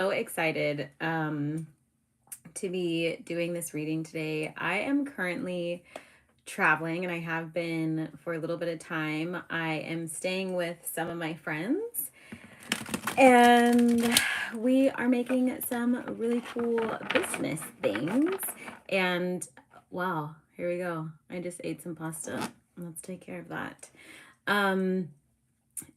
So excited to be doing this reading today. I am currently traveling and I have been for a little bit of time. I am staying with some of my friends and we are making some really cool business things. And wow, here we go. I just ate some pasta. Let's take care of that. Um,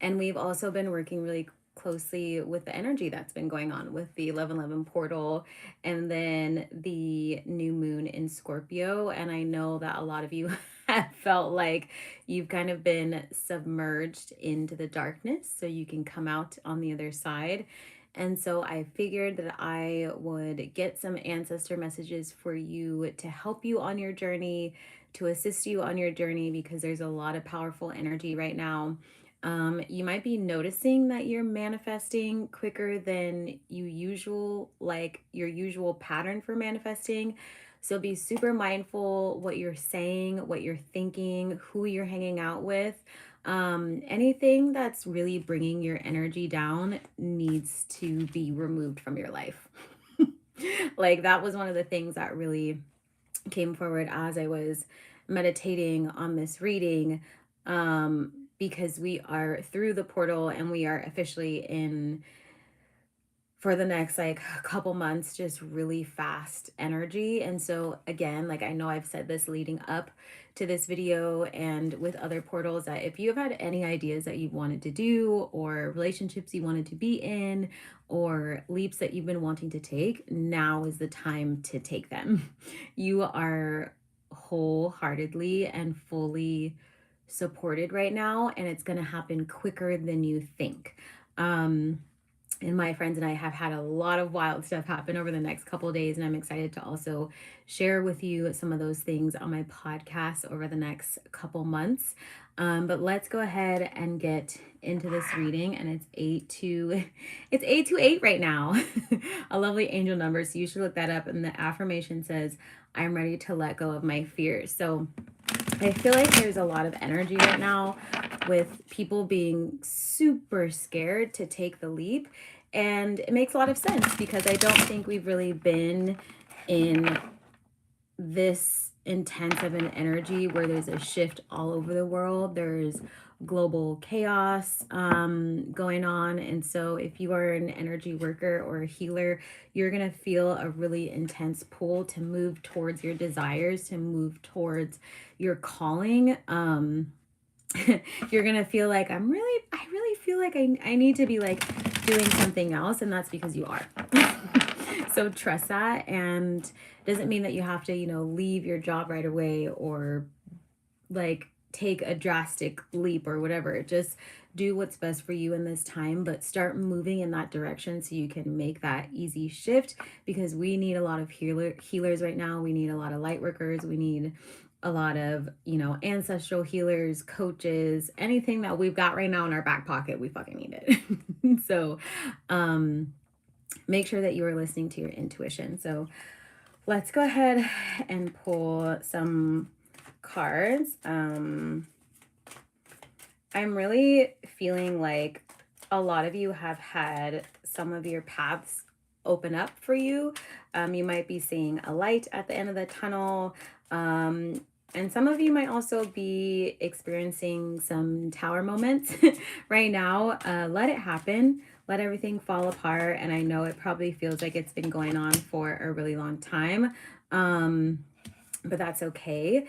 and we've also been working really closely with the energy that's been going on with the 1111 portal and then the new moon in Scorpio. And I know that a lot of you have felt like you've kind of been submerged into the darkness so you can come out on the other side. And so I figured that I would get some ancestor messages for you to help you on your journey, to assist you on your journey, because there's a lot of powerful energy right now. You might be noticing that you're manifesting quicker than your usual pattern for manifesting. So be super mindful what you're saying, what you're thinking, who you're hanging out with. Anything that's really bringing your energy down needs to be removed from your life. Like that was one of the things that really came forward as I was meditating on this reading, because we are through the portal and we are officially in for the next like couple months just really fast energy. And so again, like I know I've said this leading up to this video and with other portals, that if you have had any ideas that you wanted to do or relationships you wanted to be in or leaps that you've been wanting to take, now is the time to take them. You are wholeheartedly and fully supported right now, and it's going to happen quicker than you think. And my friends and I have had a lot of wild stuff happen over the next couple of days, and I'm excited to also share with you some of those things on my podcast over the next couple months. But let's go ahead and get into this reading, and it's 828 right now. A lovely angel number, so you should look that up. And the affirmation says, "I'm ready to let go of my fears." So I feel like there's a lot of energy right now with people being super scared to take the leap. And it makes a lot of sense because I don't think we've really been in this intense of an energy where there's a shift all over the world. There's global chaos going on. And so if you are an energy worker or a healer, you're going to feel a really intense pull to move towards your desires, to move towards your calling. You're gonna feel like I really feel like I need to be like doing something else, and that's because you are. So trust that, and doesn't mean that you have to, leave your job right away or like take a drastic leap or whatever. Just do what's best for you in this time, but start moving in that direction so you can make that easy shift, because we need a lot of healers right now. We need a lot of light workers. We need a lot of, ancestral healers, coaches, anything that we've got right now in our back pocket, we fucking need it. So make sure that you are listening to your intuition. So let's go ahead and pull some cards. I'm really feeling like a lot of you have had some of your paths open up for you. You might be seeing a light at the end of the tunnel. And some of you might also be experiencing some tower moments right now. Let it happen. Let everything fall apart. And I know it probably feels like it's been going on for a really long time. But that's okay.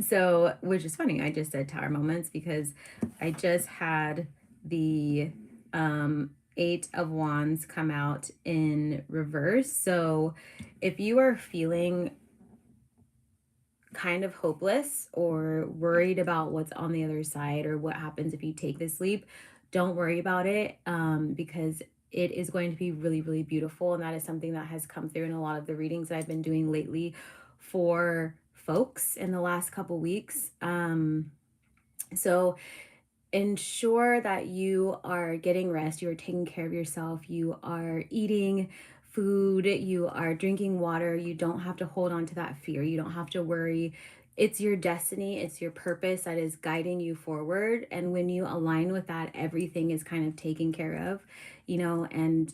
So, which is funny, I just said tower moments because I just had the Eight of Wands come out in reverse. So if you are feeling kind of hopeless or worried about what's on the other side or what happens if you take this leap, don't worry about it, because it is going to be really, really beautiful. And that is something that has come through in a lot of the readings that I've been doing lately for folks in the last couple weeks. So ensure that you are getting rest, you are taking care of yourself, you are eating food, you are drinking water. You don't have to hold on to that fear. You don't have to worry. it's your destiny, it's your purpose that is guiding you forward. And when you align with that, everything is kind of taken care of, and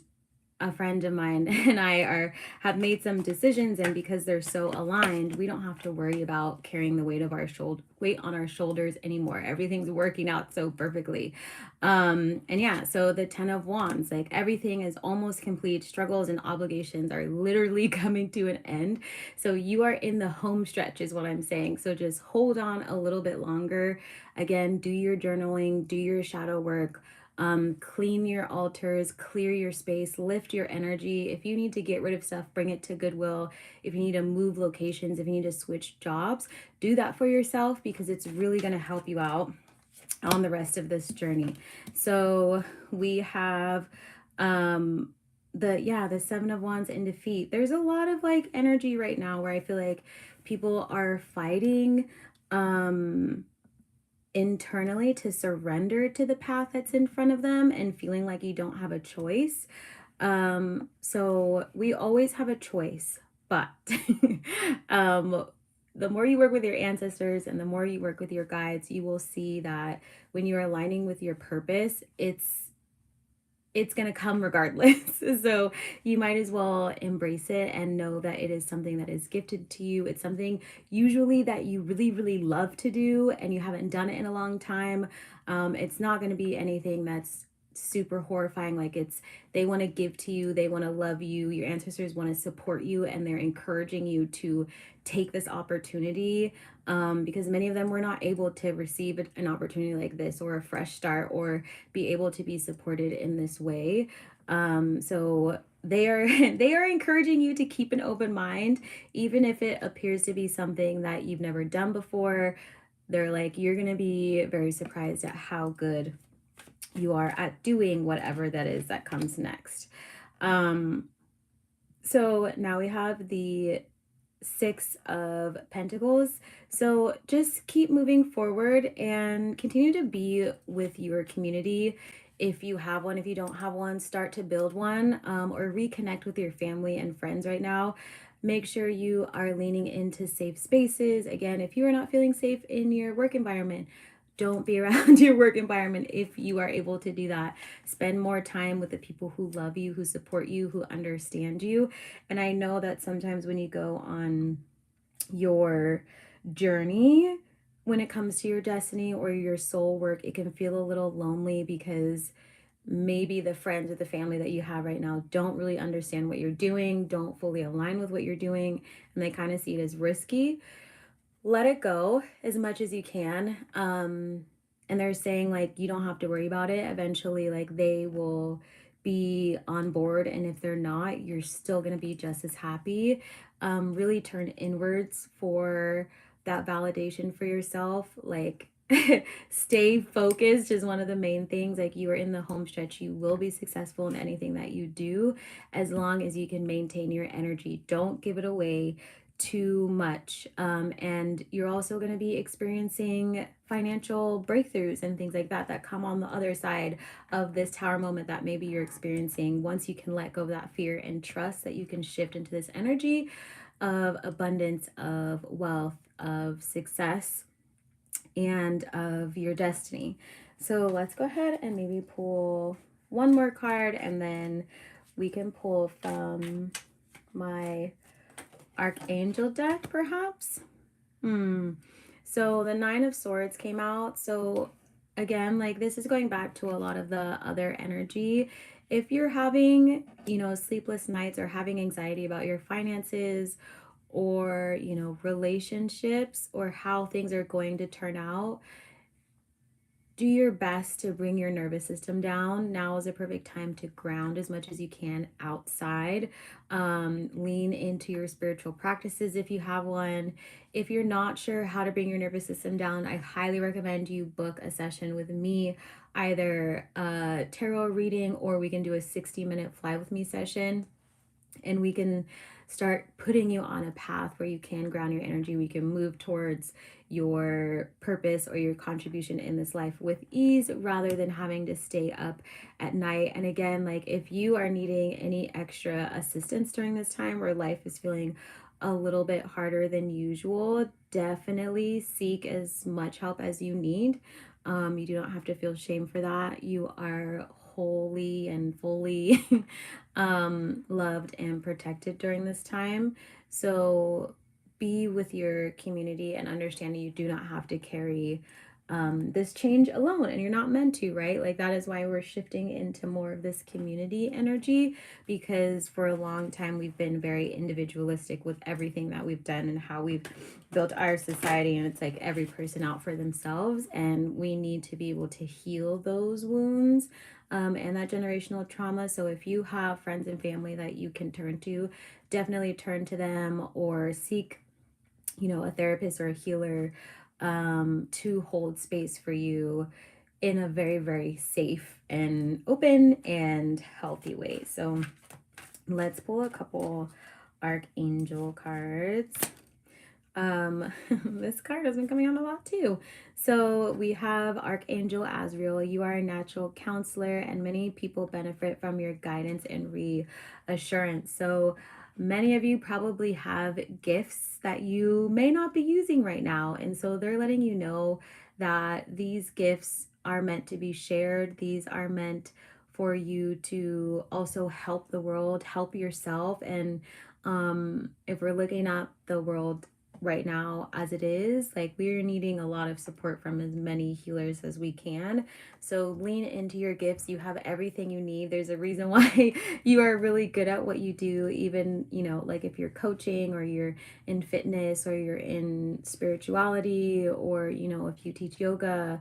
a friend of mine and I are have made some decisions, and because they're so aligned, we don't have to worry about carrying the weight on our shoulders anymore. Everything's working out so perfectly. And yeah, so the 10 of Wands, like everything is almost complete. Struggles and obligations are literally coming to an end. So you are in the home stretch is what I'm saying. So just hold on a little bit longer. Again, do your journaling, do your shadow work, clean your altars, clear your space, lift your energy. If you need to get rid of stuff, bring it to Goodwill. If you need to move locations, if you need to switch jobs, do that for yourself, because it's really going to help you out on the rest of this journey. So we have the 7 of Wands in defeat. There's a lot of like energy right now where I feel like people are fighting internally to surrender to the path that's in front of them and feeling like you don't have a choice. So we always have a choice, but the more you work with your ancestors and the more you work with your guides, you will see that when you're aligning with your purpose, it's going to come regardless. So you might as well embrace it and know that it is something that is gifted to you. It's something usually that you really, really love to do and you haven't done it in a long time. It's not going to be anything that's super horrifying. Like they want to give to you, they want to love you, your ancestors want to support you, and they're encouraging you to take this opportunity, because many of them were not able to receive an opportunity like this, or a fresh start, or be able to be supported in this way. So they are they are encouraging you to keep an open mind, even if it appears to be something that you've never done before. They're like, you're going to be very surprised at how good you are at doing whatever that is that comes next. So now we have the 6 of Pentacles. So just keep moving forward and continue to be with your community. If you have one, if you don't have one, start to build one, or reconnect with your family and friends right now. Make sure you are leaning into safe spaces. Again, if you are not feeling safe in your work environment, don't be around your work environment if you are able to do that. Spend more time with the people who love you, who support you, who understand you. And I know that sometimes when you go on your journey, when it comes to your destiny or your soul work, it can feel a little lonely because maybe the friends or the family that you have right now don't really understand what you're doing, don't fully align with what you're doing, and they kind of see it as risky. Let it go as much as you can. And they're saying like you don't have to worry about it. Eventually, like they will be on board, and if they're not, you're still going to be just as happy. Really turn inwards for that validation for yourself. Like stay focused is one of the main things. Like you are in the home stretch, you will be successful in anything that you do as long as you can maintain your energy. Don't give it away too much. And you're also going to be experiencing financial breakthroughs and things like that that come on the other side of this tower moment that maybe you're experiencing. Once you can let go of that fear and trust that you can shift into this energy of abundance, of wealth, of success, and of your destiny. So let's go ahead and maybe pull one more card, and then we can pull from my Archangel deck, perhaps. So the 9 of Swords came out. So again, like this is going back to a lot of the other energy. If you're having, sleepless nights or having anxiety about your finances, or, relationships, or how things are going to turn out, do your best to bring your nervous system down. Now is a perfect time to ground as much as you can outside. Lean into your spiritual practices if you have one. If you're not sure how to bring your nervous system down, I highly recommend you book a session with me, either a tarot reading, or we can do a 60-minute fly with me session, and we can start putting you on a path where you can ground your energy. We can move towards your purpose or your contribution in this life with ease, rather than having to stay up at night. And again, like if you are needing any extra assistance during this time, where life is feeling a little bit harder than usual, definitely seek as much help as you need. You do not have to feel shame for that. You are wholly and fully loved and protected during this time. So be with your community and understanding you do not have to carry this change alone, and you're not meant to, right? Like, that is why we're shifting into more of this community energy, because for a long time we've been very individualistic with everything that we've done and how we've built our society, and it's like every person out for themselves, and we need to be able to heal those wounds and that generational trauma. So if you have friends and family that you can turn to, definitely turn to them, or seek, a therapist or a healer to hold space for you in a very, very safe and open and healthy way. So let's pull a couple Archangel cards. This card has been coming out a lot too. So we have Archangel Azrael. You are a natural counselor, and many people benefit from your guidance and reassurance. So many of you probably have gifts that you may not be using right now. And so they're letting you know that these gifts are meant to be shared. These are meant for you to also help the world, help yourself. And if we're looking at the world right now as it is, like, we're needing a lot of support from as many healers as we can. So lean into your gifts. You have everything you need. There's a reason why you are really good at what you do, even, like if you're coaching, or you're in fitness, or you're in spirituality, or if you teach yoga.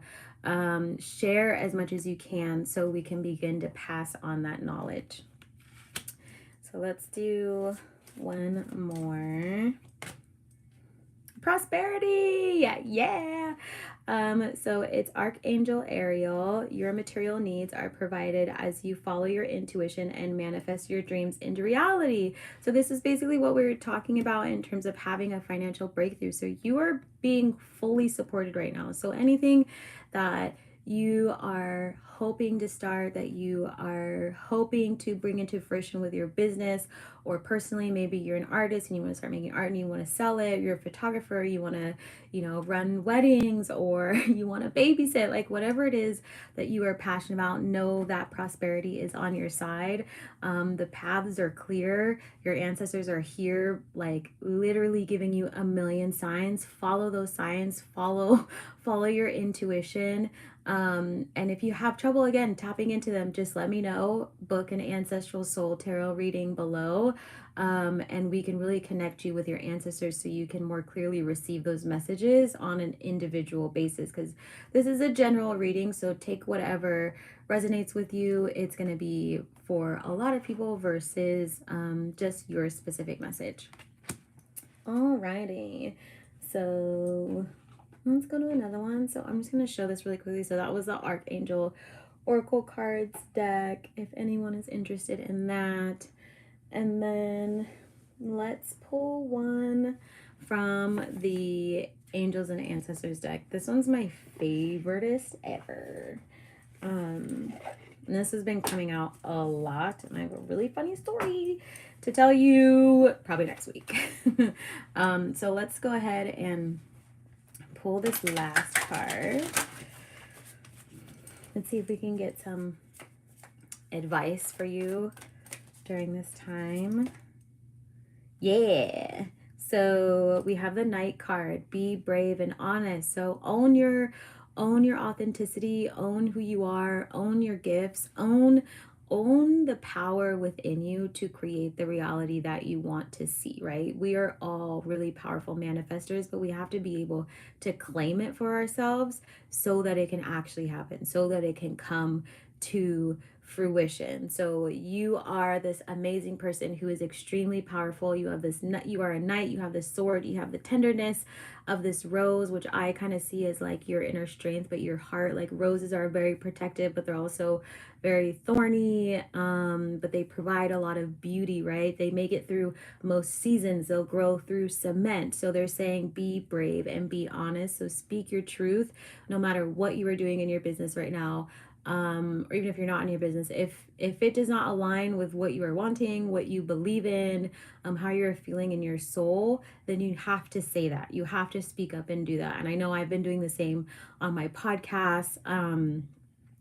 Share as much as you can so we can begin to pass on that knowledge. So let's do one more. Prosperity. Yeah. So it's Archangel Ariel. Your material needs are provided as you follow your intuition and manifest your dreams into reality. So this is basically what we were talking about in terms of having a financial breakthrough. So you are being fully supported right now. So anything that you are hoping to start, that you are hoping to bring into fruition with your business, or personally, maybe you're an artist and you want to start making art and you want to sell it, you're a photographer, you want to, run weddings, or you want to babysit, like whatever it is that you are passionate about, know that prosperity is on your side. The paths are clear. Your ancestors are here, like literally giving you a million signs. Follow those signs, follow your intuition. And if you have trouble, again, tapping into them, just let me know. Book an Ancestral Soul Tarot reading below, and we can really connect you with your ancestors so you can more clearly receive those messages on an individual basis, because this is a general reading, so take whatever resonates with you. It's going to be for a lot of people versus just your specific message. Alrighty, so let's go to another one. So I'm just going to show this really quickly. So that was the Archangel Oracle cards deck, if anyone is interested in that. And then let's pull one from the Angels and Ancestors deck. This one's my favoriteest ever. And this has been coming out a lot, and I have a really funny story to tell you probably next week. So let's go ahead and pull this last card. Let's see if we can get some advice for you during this time. Yeah. So we have the Knight card. Be brave and honest. So own your authenticity, own who you are, own your gifts, own the power within you to create the reality that you want to see, right? We are all really powerful manifestors, but we have to be able to claim it for ourselves so that it can actually happen, so that it can come to fruition. So you are this amazing person who is extremely powerful. You have this, you are a knight, you have this sword, you have the tenderness of this rose, which I kind of see as like your inner strength, but your heart. Like, roses are very protective, but they're also very thorny, but they provide a lot of beauty, right? They make it through most seasons. They'll grow through cement. So they're saying be brave and be honest. So speak your truth no matter what you are doing in your business right now. or even if you're not in your business, if it does not align with what you are wanting, what you believe in, how you're feeling in your soul, then you have to say that. You have to speak up and do that. And I know I've been doing the same on my podcast.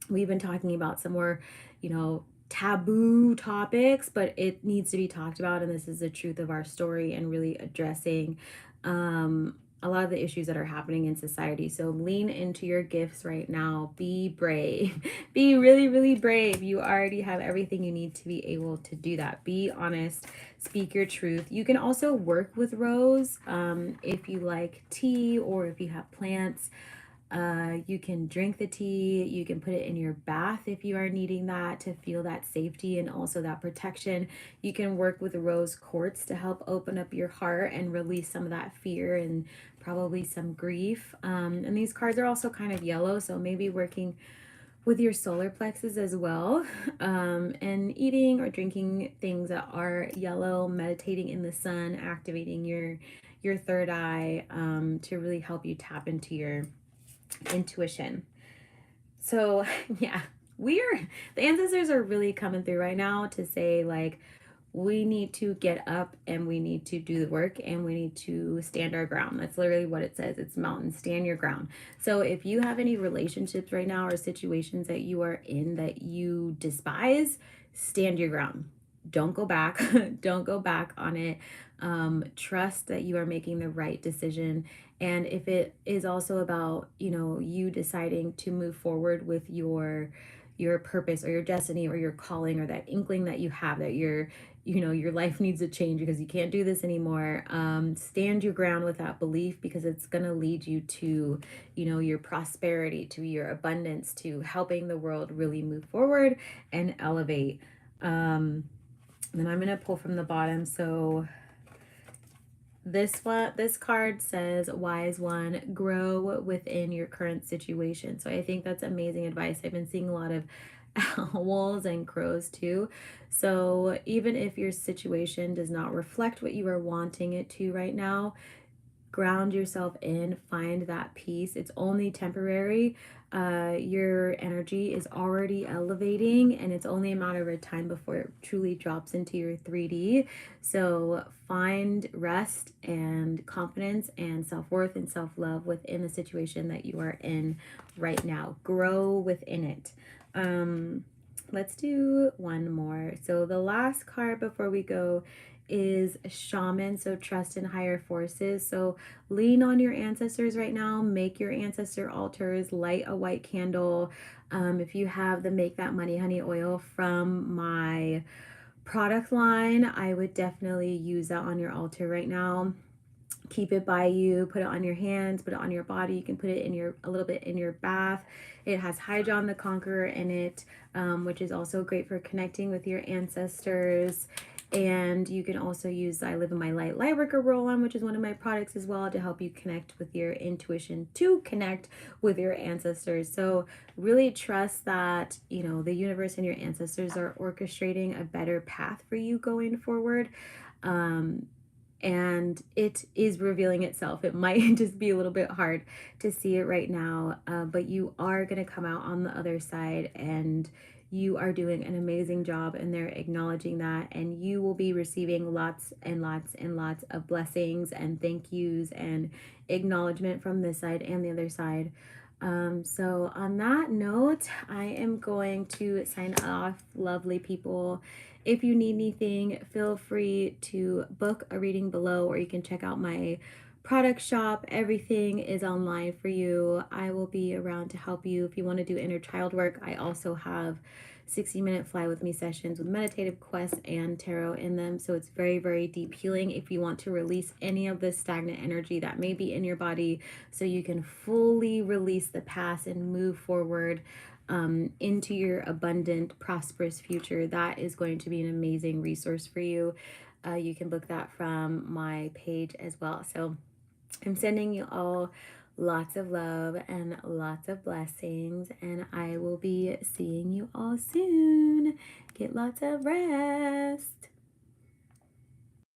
We've been talking about some more, taboo topics, but it needs to be talked about. And this is the truth of our story and really addressing a lot of the issues that are happening in society. So lean into your gifts right now. Be brave. Be really, really brave. You already have everything you need to be able to do that. Be honest. Speak your truth. You can also work with rose if you like tea or if you have plants. You can drink the tea. You can put it in your bath if you are needing that to feel that safety and also that protection. You can work with rose quartz to help open up your heart and release some of that fear and probably some grief. And these cards are also kind of yellow, so maybe working with your solar plexus as well, and eating or drinking things that are yellow, meditating in the sun, activating your third eye, to really help you tap into your intuition. So, yeah, the ancestors are really coming through right now to say, like, we need to get up and we need to do the work and we need to stand our ground. That's literally what it says. It's mountain, stand your ground. So if you have any relationships right now or situations that you are in that you despise, stand your ground. Don't go back. Don't go back on it. Trust that you are making the right decision. And if it is also about, you deciding to move forward with your purpose or your destiny or your calling or that inkling that you have that your life needs to change because you can't do this anymore, stand your ground with that belief, because it's going to lead you to your prosperity, to your abundance, to helping the world really move forward and elevate. Then I'm going to pull from the bottom. So this card says, wise one, grow within your current situation. So I think that's amazing advice. I've been seeing a lot of owls and crows too. So even if your situation does not reflect what you are wanting it to right now, ground yourself in, find that peace. It's only temporary. Your energy is already elevating, and it's only a matter of time before it truly drops into your 3D. So find rest and confidence and self-worth and self-love within the situation that you are in right now. Grow within it. Let's do one more. So the last card before we go is shaman. So trust in higher forces. So lean on your ancestors right now. Make your ancestor altars. Light a white candle. If you have the Make That Money Honey oil from my product line, I would definitely use that on your altar right now. Keep it by you, put it on your hands, put it on your body. You can put it in a little bit in your bath. It has Hydron the Conqueror in it, which is also great for connecting with your ancestors. And you can also use I Live in My Light Lightworker roll-on, which is one of my products as well, to help you connect with your intuition, to connect with your ancestors. So really trust that, the universe and your ancestors are orchestrating a better path for you going forward. And it is revealing itself. It might just be a little bit hard to see it right now, but you are going to come out on the other side, and you are doing an amazing job, and they're acknowledging that, and you will be receiving lots and lots and lots of blessings and thank yous and acknowledgement from this side and the other side. So on that note, I am going to sign off, lovely people. If you need anything, feel free to book a reading below, or you can check out my product shop. Everything is online for you. I will be around to help you. If you want to do inner child work, I also have 60-minute fly with me sessions with meditative quests and tarot in them. So it's very, very deep healing if you want to release any of this stagnant energy that may be in your body, so you can fully release the past and move forward into your abundant, prosperous future. That is going to be an amazing resource for you. You can book that from my page as well. So I'm sending you all lots of love and lots of blessings, and I will be seeing you all soon. Get lots of rest.